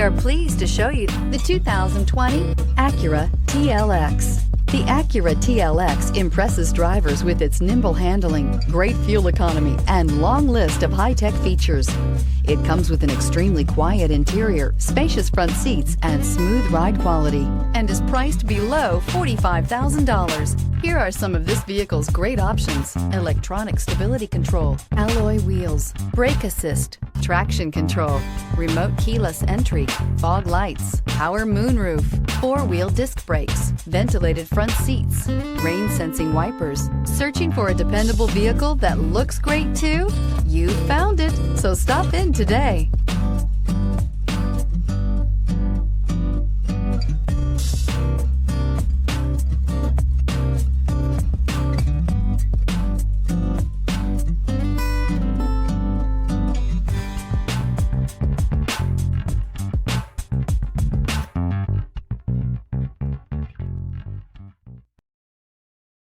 We are pleased to show you the 2020 Acura TLX. The Acura TLX impresses drivers with its nimble handling, great fuel economy, and long list of high-tech features. It comes with an extremely quiet interior, spacious front seats, and smooth ride quality, and is priced below $45,000. Here are some of this vehicle's great options: electronic stability control, alloy wheels, brake assist, traction control, remote keyless entry, fog lights, power moonroof, four-wheel disc brakes, ventilated front seats, rain sensing wipers. Searching for a dependable vehicle that looks great too? You found it, so stop in today.